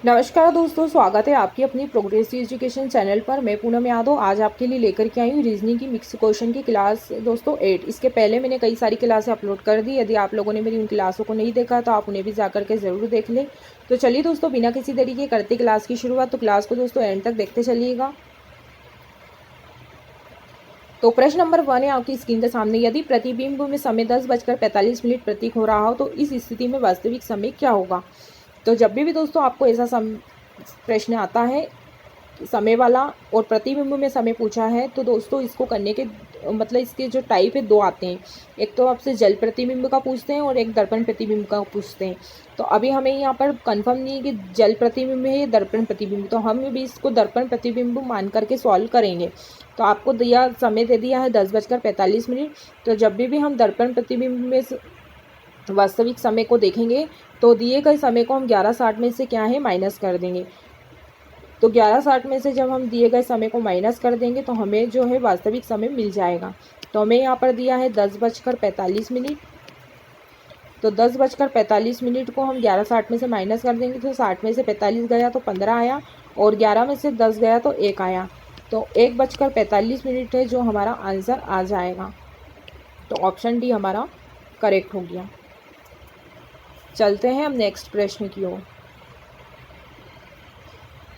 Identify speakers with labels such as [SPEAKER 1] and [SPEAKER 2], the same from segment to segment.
[SPEAKER 1] नमस्कार दोस्तों, स्वागत है आपकी अपनी प्रोग्रेसिव एजुकेशन चैनल पर। मैं पूनम यादव आज आपके लिए लेकर के आई हूँ रीजनिंग की मिक्स क्वेश्चन की क्लास दोस्तों 8। इसके पहले मैंने कई सारी क्लासें अपलोड कर दी। यदि आप लोगों ने मेरी उन क्लासों को नहीं देखा तो आप उन्हें भी जाकर के ज़रूर देख लें। तो चलिए दोस्तों, बिना किसी तरीके करते क्लास की शुरुआत। तो क्लास को दोस्तों एंड तक देखते चलिएगा। तो प्रश्न नंबर 1 है आपकी स्क्रीन के सामने। यदि प्रतिबिंब में समय 10:45 प्रतीक हो रहा हो तो इस स्थिति में वास्तविक समय क्या होगा। तो जब भी दोस्तों आपको ऐसा प्रश्न आता है समय वाला और प्रतिबिंब में समय पूछा है, तो दोस्तों इसको करने के मतलब इसके जो टाइप है दो आते हैं। एक तो आपसे जल प्रतिबिंब का पूछते हैं और एक दर्पण प्रतिबिंब का पूछते हैं। तो अभी हमें यहाँ पर कंफर्म नहीं है कि जल प्रतिबिंब है या दर्पण प्रतिबिंब, तो हम भी इसको दर्पण प्रतिबिंब मान करके सॉल्व करेंगे। तो आपको दिया समय दे दिया है 10:45। तो जब भी हम दर्पण प्रतिबिंब में वास्तविक समय को देखेंगे तो दिए गए समय को हम 11:60 में से क्या है माइनस कर देंगे। तो 11:60 में से जब हम दिए गए समय को माइनस कर देंगे तो हमें जो है वास्तविक समय मिल जाएगा। तो हमें यहाँ पर दिया है 10:45। तो 10:45 को हम 11:60 में से माइनस कर देंगे तो 60 में से 45 गया तो 15 आया और 11 में से 10 गया तो 1 आया। तो 1:45 है जो हमारा आंसर आ जाएगा। तो ऑप्शन डी हमारा करेक्ट हो गया। चलते हैं हम नेक्स्ट प्रश्न की ओर।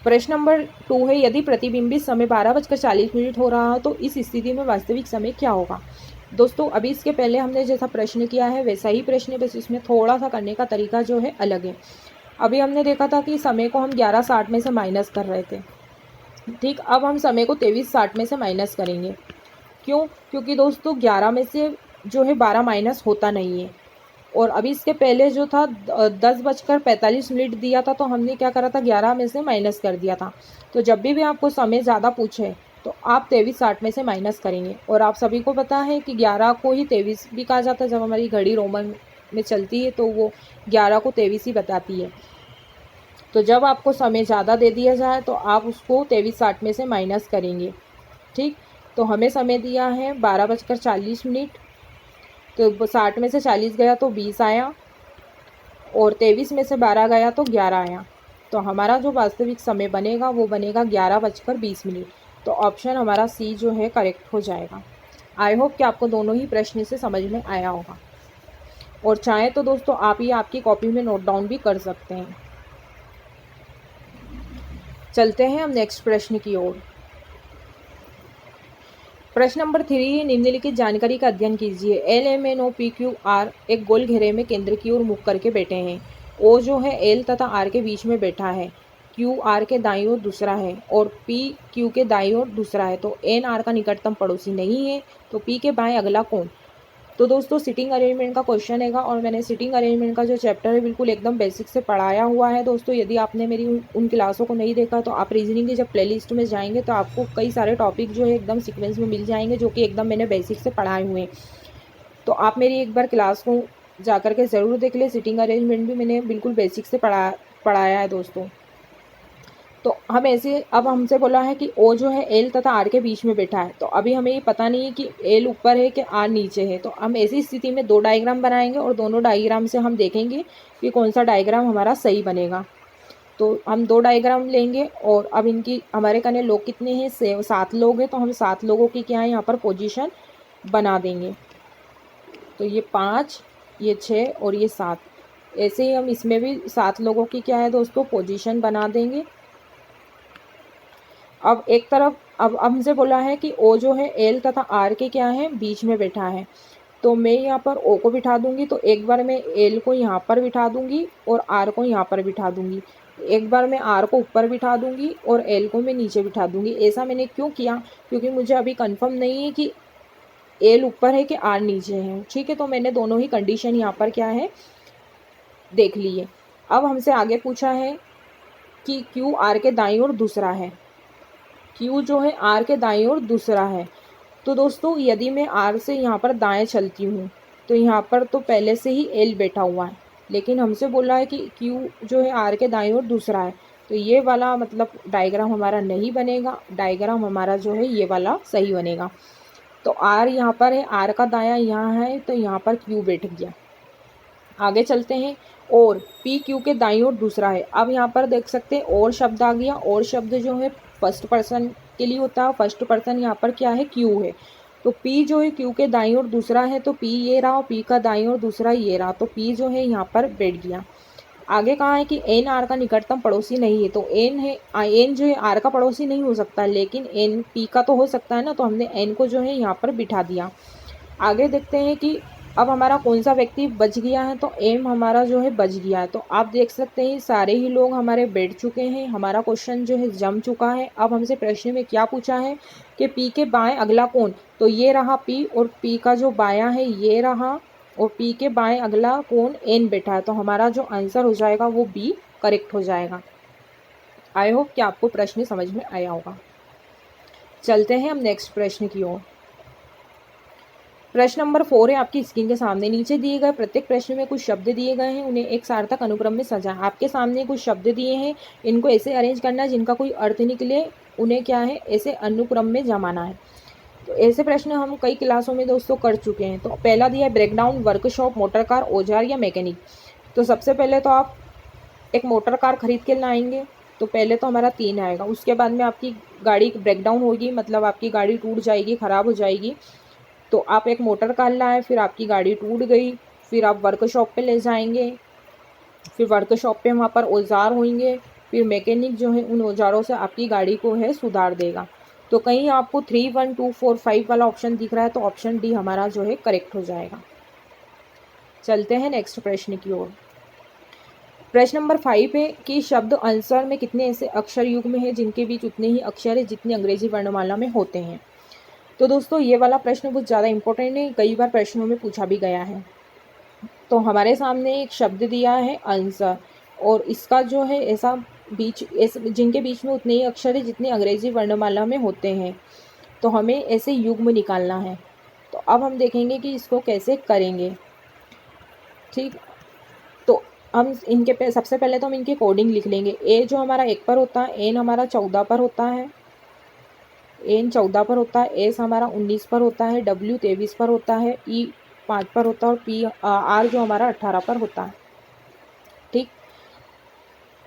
[SPEAKER 1] प्रश्न नंबर 2 है, यदि प्रतिबिंबित समय 12:40 हो रहा है तो इस स्थिति में वास्तविक समय क्या होगा। दोस्तों अभी इसके पहले हमने जैसा प्रश्न किया है वैसा ही प्रश्न है, बस इसमें थोड़ा सा करने का तरीका जो है अलग है। अभी हमने देखा था कि समय को हम 11:60 में से माइनस कर रहे थे। ठीक, अब हम समय को 23:60 में से माइनस करेंगे। क्यों? क्योंकि दोस्तों 11 में से जो है 12 माइनस होता नहीं है। और अभी इसके पहले जो था 10:45 दिया था तो हमने क्या करा था 11 में से माइनस कर दिया था। तो जब भी आपको समय ज़्यादा पूछे तो आप 23:60 में से माइनस करेंगे। और आप सभी को पता है कि 11 को ही 23 भी कहा जाता है। जब हमारी घड़ी रोमन में चलती है तो वो 11 को 23 ही बताती है। तो जब आपको समय ज़्यादा दे दिया जाए तो आप उसको 23:60 में से माइनस करेंगे। ठीक, तो हमें समय दिया है 12:40। तो 60 में से 40 गया तो 20 आया और 23 में से 12 गया तो 11 आया। तो हमारा जो वास्तविक समय बनेगा वो बनेगा 11:20। तो ऑप्शन हमारा सी जो है करेक्ट हो जाएगा। आई होप कि आपको दोनों ही प्रश्न से समझ में आया होगा। और चाहे तो दोस्तों आप ये आपकी कॉपी में नोट डाउन भी कर सकते हैं। चलते हैं हम नेक्स्ट प्रश्न की ओर। प्रश्न नंबर 3, निम्नलिखित जानकारी का अध्ययन कीजिए। LMNOPQR एक गोल घेरे में केंद्र की ओर मुख करके बैठे हैं। O जो है L तथा R के बीच में बैठा है, Q R के दाईं ओर दूसरा है और P Q के दाईं ओर दूसरा है। तो N R का निकटतम पड़ोसी नहीं है। तो P के बाएं अगला कौन। तो दोस्तों सिटिंग अरेंजमेंट का क्वेश्चन है और मैंने सिटिंग अरेंजमेंट का जो चैप्टर है बिल्कुल एकदम बेसिक से पढ़ाया हुआ है। दोस्तों यदि आपने मेरी उन क्लासों को नहीं देखा तो आप रीजनिंग की जब प्लेलिस्ट में जाएंगे तो आपको कई सारे टॉपिक जो है एकदम सीक्वेंस में मिल जाएंगे जो कि एकदम मैंने बेसिक से पढ़ाए हुए हैं। तो आप मेरी एक बार क्लास को जा कर के ज़रूर देख लें। सिटिंग अरेंजमेंट भी मैंने बिल्कुल बेसिक से पढ़ाया है दोस्तों। तो हम ऐसे अब हमसे बोला है कि O जो है L तथा R के बीच में बैठा है। तो अभी हमें ये पता नहीं है कि L ऊपर है कि R नीचे है। तो हम ऐसी स्थिति में दो डायग्राम बनाएंगे और दोनों डायग्राम से हम देखेंगे कि कौन सा डायग्राम हमारा सही बनेगा। तो हम दो डायग्राम लेंगे और अब इनकी हमारे कने लोग कितने हैं 7 लोग हैं। तो हम 7 लोगों की क्या है यहाँ पर पोजीशन बना देंगे। तो ये 5, ये 6 और ये 7। ऐसे ही हम इसमें भी 7 लोगों की क्या है दोस्तों पोजीशन बना देंगे। अब एक तरफ अब हमसे बोला है कि O जो है L तथा R के क्या है बीच में बैठा है। तो मैं यहाँ पर O को बिठा दूंगी। तो एक बार मैं L को यहाँ पर बिठा दूंगी और R को यहाँ पर बिठा दूंगी। एक बार मैं R को ऊपर बिठा दूंगी और L को मैं नीचे बिठा दूंगी। ऐसा मैंने क्यों किया, क्योंकि मुझे अभी कंफर्म नहीं है कि L ऊपर है कि R नीचे है। ठीक है, तो मैंने दोनों ही कंडीशन यहाँ पर क्या है देख ली है। अब हमसे आगे पूछा है कि Q R के दाईं ओर दूसरा है। Q जो है R के दाईं ओर दूसरा है। तो दोस्तों यदि मैं R से यहाँ पर दाएं चलती हूँ तो यहाँ पर तो पहले से ही L बैठा हुआ है, लेकिन हमसे बोला है कि Q जो है R के दाईं ओर दूसरा है। तो ये वाला मतलब डायग्राम हमारा नहीं बनेगा। डायग्राम हमारा जो है ये वाला सही बनेगा। तो R यहाँ पर है, R का दायां यहाँ है, तो यहाँ पर Q बैठ गया। आगे चलते हैं और पी क्यू के दाईं ओर दूसरा है। अब यहाँ पर देख सकते हैं और शब्द आ गया। और शब्द जो है फर्स्ट पर्सन के लिए होता है, फर्स्ट पर्सन यहाँ पर क्या है, क्यू है। तो पी जो है क्यू के दाईं ओर दूसरा है, तो पी ये रहा और पी का दाईं ओर दूसरा ये रहा, तो पी जो है यहाँ पर बैठ गया। आगे कहा है कि एन आर का निकटतम पड़ोसी नहीं है, तो एन है, एन जो है आर का पड़ोसी नहीं हो सकता, लेकिन एन पी का तो हो सकता है ना, तो हमने एन को जो है यहाँ पर बिठा दिया। आगे देखते हैं कि अब हमारा कौन सा व्यक्ति बच गया है, तो एम हमारा जो है बच गया है। तो आप देख सकते हैं सारे ही लोग हमारे बैठ चुके हैं, हमारा क्वेश्चन जो है जम चुका है। अब हमसे प्रश्न में क्या पूछा है कि पी के बाएं अगला कौन, तो ये रहा पी, और पी का जो बायां है ये रहा, और पी के बाएं अगला कौन, एन बैठा है। तो हमारा जो आंसर हो जाएगा वो बी करेक्ट हो जाएगा। आई होप कि आपको प्रश्न समझ में आया होगा। चलते हैं हम नेक्स्ट प्रश्न की ओर। प्रश्न नंबर 4 है आपकी स्क्रीन के सामने। नीचे दिए गए प्रत्येक प्रश्न में कुछ शब्द दिए गए हैं, उन्हें एक सार्थक अनुक्रम में सजाएं। आपके सामने कुछ शब्द दिए हैं, इनको ऐसे अरेंज करना है जिनका कोई अर्थ निकले, उन्हें क्या है ऐसे अनुक्रम में जमाना है। तो ऐसे प्रश्न हम कई क्लासों में दोस्तों कर चुके हैं। तो पहला दिया है ब्रेकडाउन, वर्कशॉप, मोटर कार, औजार या मैकेनिक। तो सबसे पहले तो आप एक मोटर कार खरीद के लाएंगे, तो पहले तो हमारा 3 आएगा। उसके बाद में आपकी गाड़ी ब्रेकडाउन होगी, मतलब आपकी गाड़ी टूट जाएगी, ख़राब हो जाएगी, तो आप एक मोटर कार लाए, फिर आपकी गाड़ी टूट गई, फिर आप वर्कशॉप पे ले जाएंगे, फिर वर्कशॉप पे वहाँ पर औजार होंगे, फिर मैकेनिक जो है उन औजारों से आपकी गाड़ी को है सुधार देगा। तो कहीं आपको 3, 1, 2, 4, 5 वाला ऑप्शन दिख रहा है, तो ऑप्शन डी हमारा जो है करेक्ट हो जाएगा। चलते हैं नेक्स्ट प्रश्न की ओर। प्रश्न नंबर 5 है कि शब्द आंसर में कितने ऐसे अक्षर युग्म हैं जिनके बीच उतने ही अक्षर है जितने अंग्रेजी वर्णमाला में होते हैं। तो दोस्तों ये वाला प्रश्न बहुत ज़्यादा इंपॉर्टेंट है, कई बार प्रश्नों में पूछा भी गया है। तो हमारे सामने एक शब्द दिया है आंसर, और इसका जो है ऐसा जिनके बीच में उतने ही अक्षर है जितने अंग्रेजी वर्णमाला में होते हैं, तो हमें ऐसे युग्म निकालना है। तो अब हम देखेंगे कि इसको कैसे करेंगे। ठीक, तो हम इनके सबसे पहले तो हम इनके कोडिंग लिख लेंगे। ए जो हमारा 1 पर होता है, एन हमारा 14 पर होता है, एन 14 पर होता है, एस हमारा 19 पर होता है, डब्ल्यू 23 पर होता है, ई 5 पर होता है, और पी आर जो हमारा 18 पर होता है। ठीक,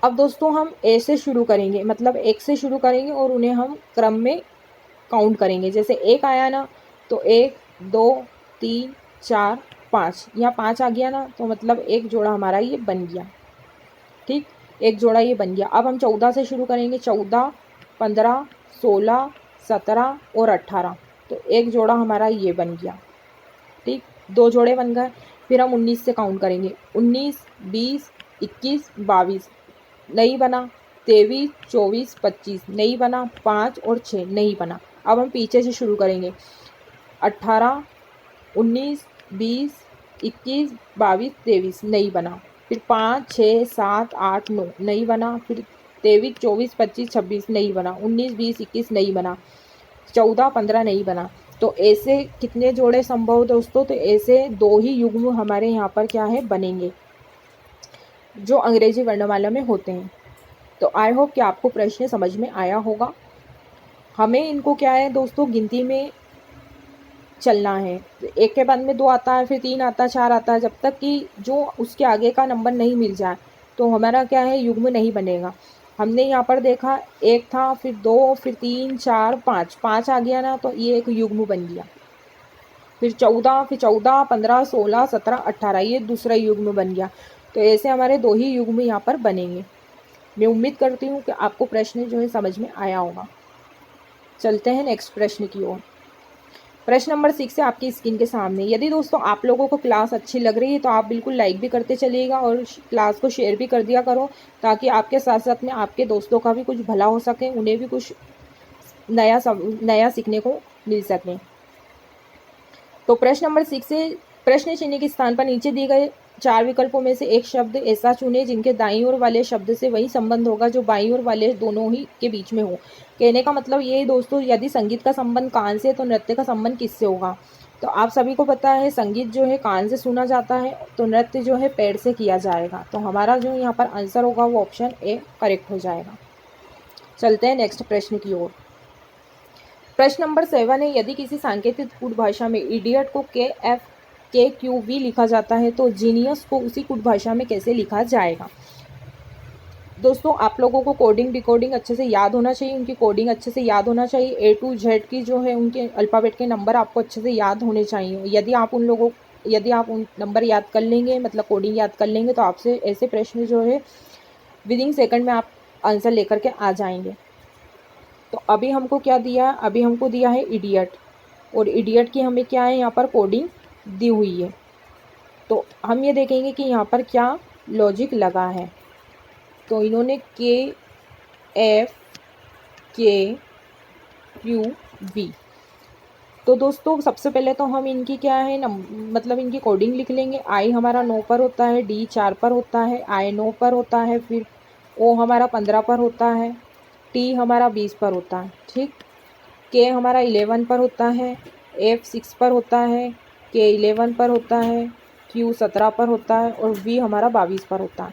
[SPEAKER 1] अब दोस्तों हम ए से शुरू करेंगे, मतलब 1 से शुरू करेंगे और उन्हें हम क्रम में काउंट करेंगे। जैसे 1 आया ना, तो 1, 2, 3, 4, 5, यहाँ 5 आ गया ना, तो मतलब एक जोड़ा हमारा ये बन गया। ठीक, एक जोड़ा ये बन गया। अब हम 14 से शुरू करेंगे, 14, 15, 16, 17 और 18, तो एक जोड़ा हमारा ये बन गया। ठीक, 2 जोड़े बन गए। फिर हम 19 से काउंट करेंगे, 19, 20, 21, 22 नहीं बना, 23, 24, 25 नहीं बना, 5 और 6 नहीं बना। अब हम पीछे से शुरू करेंगे, 18, 19, 20, 21, 22, 23 नहीं बना, फिर 5, 6, 7, 8, 9 नहीं बना, फिर 23, 24, 25, 26 नहीं बना, 19, 20, 21 नहीं बना, 14, 15 नहीं बना। तो ऐसे कितने जोड़े संभव दोस्तों, तो ऐसे 2 ही युग्म हमारे यहाँ पर क्या है बनेंगे जो अंग्रेजी वर्णमाला में होते हैं। तो आई होप कि आपको प्रश्न समझ में आया होगा। हमें इनको क्या है दोस्तों गिनती में चलना है, 1 के बाद में 2 आता है, फिर 3 आता है, 4 आता है, जब तक कि जो उसके आगे का नंबर नहीं मिल जाए तो हमारा क्या है युग्म नहीं बनेगा। हमने यहाँ पर देखा 1 था, फिर 2, फिर 3, 4, 5, 5 आ गया ना, तो ये एक युग्म बन गया। फिर 14, फिर 14, 15, 16, 17, 18 ये दूसरा युग्म बन गया। तो ऐसे हमारे 2 ही युग्म यहाँ पर बनेंगे। मैं उम्मीद करती हूँ कि आपको प्रश्न जो है समझ में आया होगा। चलते हैं नेक्स्ट प्रश्न की ओर। प्रश्न नंबर 6 है आपकी स्क्रीन के सामने। यदि दोस्तों आप लोगों को क्लास अच्छी लग रही है तो आप बिल्कुल लाइक भी करते चलिएगा और क्लास को शेयर भी कर दिया करो, ताकि आपके साथ साथ में आपके दोस्तों का भी कुछ भला हो सके, उन्हें भी कुछ नया सीखने को मिल सके। तो प्रश्न नंबर 6 से प्रश्न चिन्ह के स्थान पर नीचे दिए गए 4 विकल्पों में से एक शब्द ऐसा चुने जिनके दाईं ओर वाले शब्द से वही संबंध होगा जो बाईं ओर वाले दोनों ही के बीच में हो। कहने का मतलब ये दोस्तों, यदि संगीत का संबंध कान से तो नृत्य का संबंध किससे होगा। तो आप सभी को पता है संगीत जो है कान से सुना जाता है, तो नृत्य जो है पैर से किया जाएगा। तो हमारा जो यहाँ पर आंसर होगा वो ऑप्शन ए करेक्ट हो जाएगा। चलते हैं नेक्स्ट प्रश्न की ओर। प्रश्न नंबर 7 है, यदि किसी सांकेतिक कूट भाषा में इडियट को KF KQV लिखा जाता है, तो जीनियस को उसी कुट भाषा में कैसे लिखा जाएगा। दोस्तों आप लोगों को कोडिंग डिकोडिंग अच्छे से याद होना चाहिए, उनकी कोडिंग अच्छे से याद होना चाहिए, A to Z की जो है उनके अल्फ़ाबेट के नंबर आपको अच्छे से याद होने चाहिए। यदि आप उन नंबर याद कर लेंगे, मतलब कोडिंग याद कर लेंगे, तो आपसे ऐसे प्रश्न जो है विदिन सेकंड में आप आंसर लेकर के आ जाएंगे। तो अभी हमको क्या दिया है, अभी हमको दिया है इडियट, और इडियट की हमें क्या है यहाँ पर कोडिंग दी हुई है। तो हम ये देखेंगे कि यहाँ पर क्या लॉजिक लगा है। तो इन्होंने KFKQV, तो दोस्तों सबसे पहले तो हम इनकी क्या है मतलब इनकी कोडिंग लिख लेंगे। I हमारा 9 पर होता है, D 4 पर होता है, I 9 पर होता है, फिर O हमारा 15 पर होता है, T हमारा 20 पर होता है, ठीक। K हमारा 11 पर होता है, F 6 पर होता है, K 11 पर होता है, Q 17 पर होता है, और V हमारा 22 पर होता है,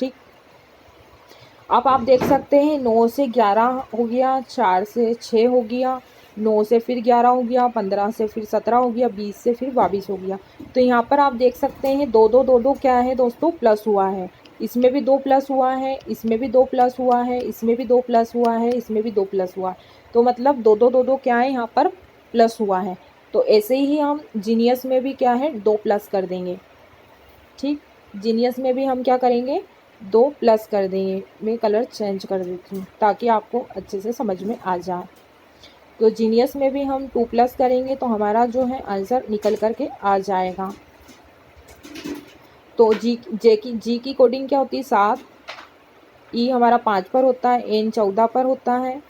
[SPEAKER 1] ठीक। अब आप देख सकते हैं 9 से 11 हो गया, 4 से 6 हो गया, 9 से फिर 11 हो गया, 15 से फिर 17 हो गया, 20 से फिर 22 हो गया। तो यहाँ पर आप देख सकते हैं 2 क्या है दोस्तों, प्लस हुआ है। इसमें भी 2 प्लस हुआ है, इसमें भी 2 प्लस हुआ है, इसमें भी 2 प्लस हुआ है, इसमें भी 2 प्लस हुआ है। तो मतलब 2 क्या है यहाँ पर प्लस हुआ है। तो ऐसे ही हम जीनियस में भी क्या है 2 प्लस कर देंगे, ठीक। जीनियस में भी हम क्या करेंगे 2 प्लस कर देंगे। मैं कलर चेंज कर देती हूँ ताकि आपको अच्छे से समझ में आ जाए। तो जीनियस में भी हम 2 प्लस करेंगे तो हमारा जो है आंसर निकल कर के आ जाएगा। तो जी की कोडिंग क्या होती है 7, ई हमारा 5 पर होता है, एन 14 पर होता है,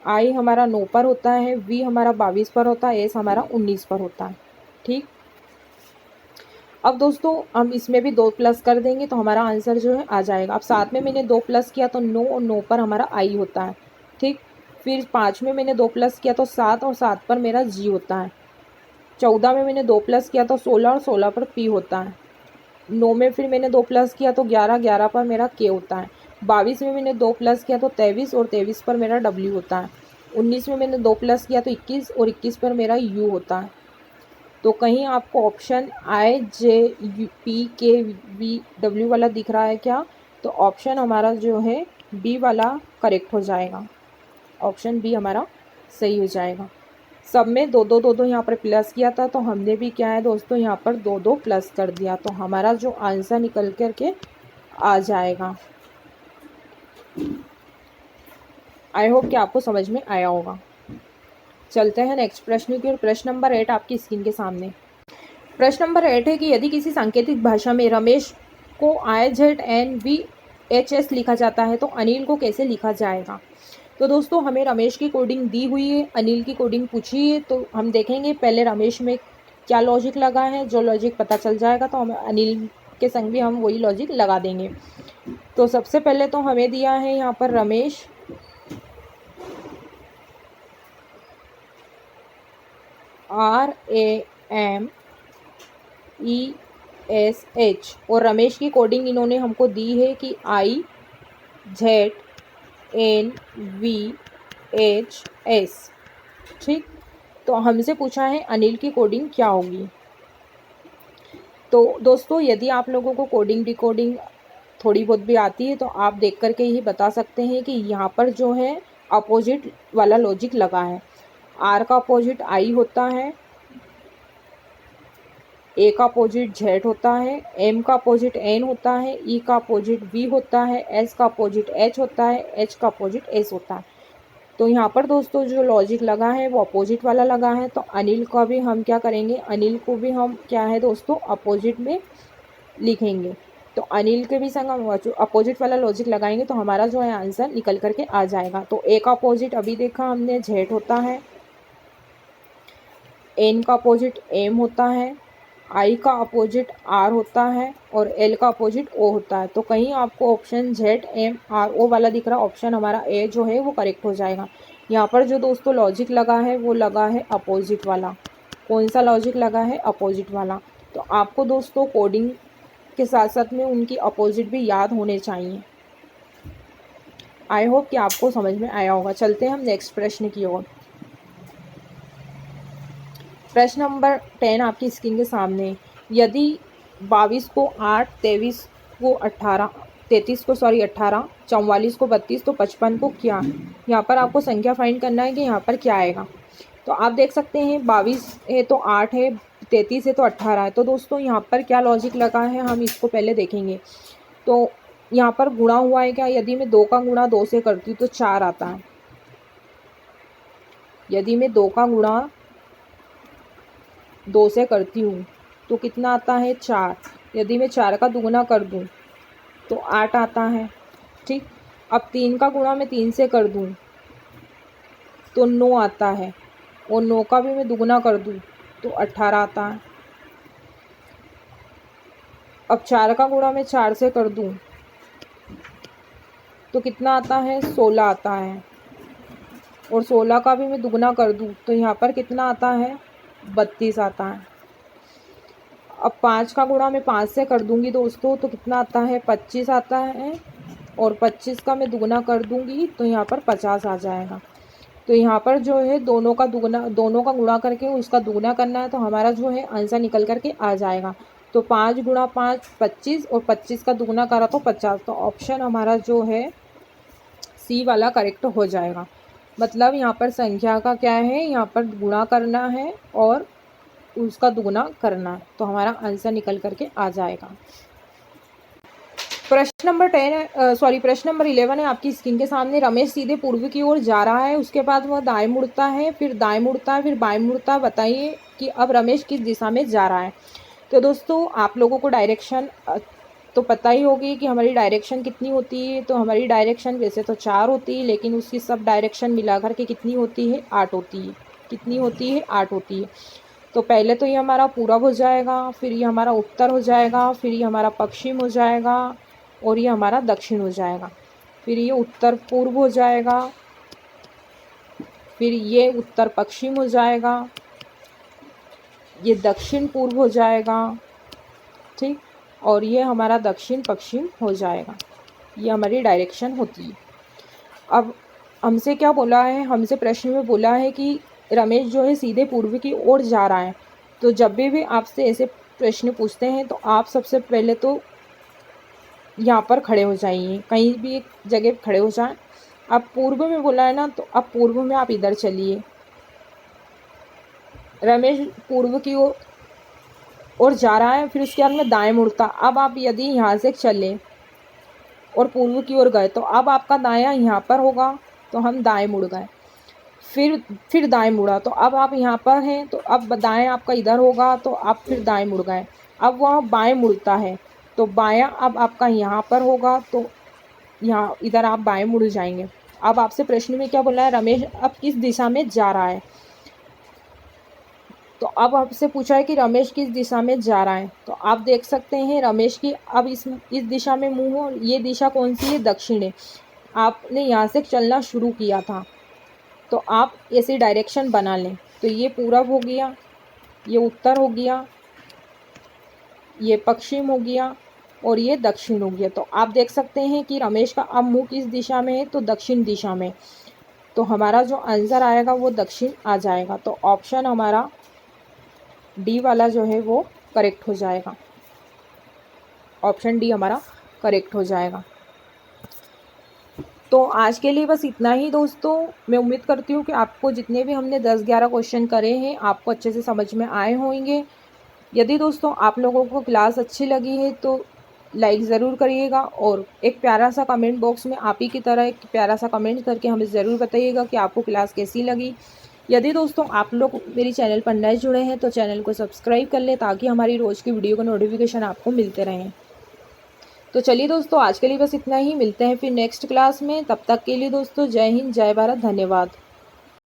[SPEAKER 1] आई हमारा 9 पर होता है, वी हमारा 22 पर होता है, एस हमारा 19 पर होता है, ठीक। अब दोस्तों हम इसमें भी 2 प्लस कर देंगे तो हमारा आंसर जो है आ जाएगा। अब 7 में मैंने 2 प्लस किया तो 9, और 9 पर हमारा आई होता है, ठीक। फिर 5 में मैंने 2 प्लस किया तो 7, और 7 पर मेरा जी होता है। 14 में मैंने 2 प्लस किया तो 16, और 16 पर पी होता है। 9 में फिर मैंने 2 प्लस किया तो 11, 11 पर मेरा के होता है। 22 में मैंने 2 प्लस किया तो 23, और 23 पर मेरा डब्ल्यू होता है। 19 में मैंने 2 प्लस किया तो 21, और 21 पर मेरा यू होता है। तो कहीं आपको ऑप्शन IJPKVW वाला दिख रहा है क्या, तो ऑप्शन हमारा जो है बी वाला करेक्ट हो जाएगा। ऑप्शन बी हमारा सही हो जाएगा। सब में 2 यहाँ पर प्लस किया था, तो हमने भी क्या है दोस्तों यहाँ पर 2 प्लस कर दिया, तो हमारा जो आंसर निकल कर के आ जाएगा। आई होप कि आपको समझ में आया होगा। चलते हैं नेक्स्ट प्रश्न की ओर। प्रश्न नंबर 8 आपकी स्क्रीन के सामने। प्रश्न नंबर 8 है कि यदि किसी सांकेतिक भाषा में रमेश को IZNVHS लिखा जाता है तो अनिल को कैसे लिखा जाएगा। तो दोस्तों हमें रमेश की कोडिंग दी हुई है, अनिल की कोडिंग पूछी है, तो हम देखेंगे पहले रमेश में क्या लॉजिक लगा है। जो लॉजिक पता चल जाएगा तो हम अनिल के संग भी हम वही लॉजिक लगा देंगे। तो सबसे पहले तो हमें दिया है यहाँ पर रमेश RAMESH, और रमेश की कोडिंग इन्होंने हमको दी है कि IZNVHS, ठीक। तो हमसे पूछा है अनिल की कोडिंग क्या होगी। तो दोस्तों यदि आप लोगों को कोडिंग डिकोडिंग थोड़ी बहुत भी आती है तो आप देख करके ही बता सकते हैं कि यहाँ पर जो है अपोजिट वाला लॉजिक लगा है। आर का अपोजिट आई होता है, ए का अपोजिट जेड होता है, एम का अपोजिट एन होता है, ई का अपोजिट वी होता है, एस का अपोजिट एच होता है, एच का अपोजिट एस होता है। तो यहाँ पर दोस्तों जो लॉजिक लगा है वो अपोजिट वाला लगा है। तो अनिल का भी हम क्या करेंगे, अनिल को भी हम क्या है दोस्तों अपोजिट में लिखेंगे। तो अनिल के भी संग हम अपोजिट वाला लॉजिक लगाएंगे तो हमारा जो है आंसर निकल करके आ जाएगा। तो ए का अपोजिट अभी देखा हमने जेड होता है, एन का अपोजिट एम होता है, आई का अपोजिट आर होता है, और एल का अपोजिट ओ होता है। तो कहीं आपको ऑप्शन ZMRO वाला दिख रहा है, ऑप्शन हमारा ए जो है वो करेक्ट हो जाएगा। यहाँ पर जो दोस्तों लॉजिक लगा है वो लगा है अपोजिट वाला। कौन सा लॉजिक लगा है, अपोजिट वाला। तो आपको दोस्तों कोडिंग के साथ साथ में उनकी अपोजिट भी याद होने चाहिए। आई होप कि आपको समझ में आया होगा। चलते हैं हम नेक्स्ट प्रश्न की ओर। प्रश्न नंबर 10 आपकी स्क्रीन के सामने। यदि 22 को 8, 23 को 18, 33 को 18, 44 को 32 तो 55 को क्या? यहाँ पर आपको संख्या फाइंड करना है कि यहाँ पर क्या आएगा। तो आप देख सकते हैं 22 है तो 8 है, 33 है तो 18 है। तो दोस्तों यहाँ पर क्या लॉजिक लगा है हम इसको पहले देखेंगे। तो यहाँ पर गुणा हुआ है क्या? यदि मैं 2 का गुणा 2 से करती हूँ तो 4 आता है। यदि मैं 2 का गुणा 2 से करती हूँ तो कितना आता है? 4। यदि मैं 4 का दुगुना कर दूँ तो 8 आता है। ठीक। अब 3 का गुणा मैं 3 से कर दूँ तो 9 आता है, और 9 का भी मैं दुगुना कर दूँ तो 18 आता है। अब 4 का गुणा मैं 4 से कर दूँ तो कितना आता है? 16 आता है, और 16 का भी मैं दुगुना कर दूँ तो यहाँ पर कितना आता है? 32 आता है। अब 5 का गुणा मैं 5 से कर दूंगी दोस्तों तो कितना आता है? 25 आता है, और 25 का मैं दुगुना कर दूंगी तो यहाँ पर 50 आ जाएगा। तो यहाँ पर जो है दोनों का गुणा करके उसका दुगुना करना है, तो हमारा जो है आंसर निकल करके आ जाएगा। तो 5 गुणा 5 25, और 25 का दुगुना करा तो 50। तो ऑप्शन हमारा जो है सी वाला करेक्ट हो जाएगा। मतलब यहाँ पर संख्या का क्या है, यहाँ पर गुणा करना है और उसका दुगुना करना है, तो हमारा आंसर निकल करके आ जाएगा। प्रश्न नंबर 11 है आपकी स्क्रीन के सामने। रमेश सीधे पूर्व की ओर जा रहा है, उसके बाद वह दाएं मुड़ता है, फिर दाएं मुड़ता है, फिर बाएं मुड़ता है। बताइए कि अब रमेश किस दिशा में जा रहा है। तो दोस्तों आप लोगों को डायरेक्शन तो पता ही होगी कि हमारी डायरेक्शन कितनी होती है। तो हमारी डायरेक्शन वैसे तो 4 होती है, लेकिन उसकी सब डायरेक्शन मिलाकर के कितनी होती है? 8 होती है। कितनी होती है? 8 होती है। तो पहले तो ये हमारा पूरब हो जाएगा, फिर ये हमारा उत्तर हो जाएगा, फिर ये हमारा पश्चिम हो जाएगा, और ये हमारा दक्षिण हो जाएगा। फिर ये उत्तर पूर्व हो जाएगा, फिर ये उत्तर पश्चिम हो जाएगा, ये दक्षिण पूर्व हो जाएगा। ठीक। और ये हमारा दक्षिण पश्चिम हो जाएगा। ये हमारी डायरेक्शन होती है। अब हमसे क्या बोला है? हमसे प्रश्न में बोला है कि रमेश जो है सीधे पूर्व की ओर जा रहा है। तो जब भी आपसे ऐसे प्रश्न पूछते हैं तो आप सबसे पहले तो यहाँ पर खड़े हो जाइए, कहीं भी एक जगह खड़े हो जाएं। अब पूर्व में बोला है ना, तो अब पूर्व में आप इधर चलिए। रमेश पूर्व की ओर जा रहा है, फिर उसके बाद में दाएं मुड़ता। अब आप यदि यहाँ से चले और पूर्व की ओर गए तो अब आपका दायां यहाँ पर होगा, तो हम दाएं मुड़ गए। फिर दाएं मुड़ा, तो अब आप यहाँ पर हैं, तो अब दाएं आपका इधर होगा, तो आप फिर दाएं मुड़ गए। अब वह बाएं मुड़ता है, तो बायां अब आपका यहाँ पर होगा, तो यहाँ इधर आप बाएं मुड़ जाएंगे। अब आपसे प्रश्न में क्या बोला है? रमेश अब किस दिशा में जा रहा है। तो अब आपसे पूछा है कि रमेश किस दिशा में जा रहा है। तो आप देख सकते हैं रमेश की अब इस दिशा में मुँह हो। ये दिशा कौन सी है? दक्षिण है। आपने यहाँ से चलना शुरू किया था, तो आप ऐसी डायरेक्शन बना लें। तो ये पूरब हो गया, ये उत्तर हो गया, ये पश्चिम हो गया, और ये दक्षिण हो गया। तो आप देख सकते हैं कि रमेश का अब मुँह किस दिशा में है? तो दक्षिण दिशा में। तो हमारा जो आंसर आएगा वो दक्षिण आ जाएगा। तो ऑप्शन हमारा डी वाला जो है वो करेक्ट हो जाएगा। ऑप्शन डी हमारा करेक्ट हो जाएगा। तो आज के लिए बस इतना ही दोस्तों। मैं उम्मीद करती हूँ कि आपको जितने भी हमने 10-11 क्वेश्चन करे हैं आपको अच्छे से समझ में आए होंगे। यदि दोस्तों आप लोगों को क्लास अच्छी लगी है तो लाइक ज़रूर करिएगा, और एक प्यारा सा कमेंट बॉक्स में आप ही की तरह एक प्यारा सा कमेंट करके हमें ज़रूर बताइएगा कि आपको क्लास कैसी लगी। यदि दोस्तों आप लोग मेरी चैनल पर नए जुड़े हैं तो चैनल को सब्सक्राइब कर लें, ताकि हमारी रोज़ की वीडियो का नोटिफिकेशन आपको मिलते रहें। तो चलिए दोस्तों आज के लिए बस इतना ही। मिलते हैं फिर नेक्स्ट क्लास में। तब तक के लिए दोस्तों जय हिंद, जय भारत, धन्यवाद।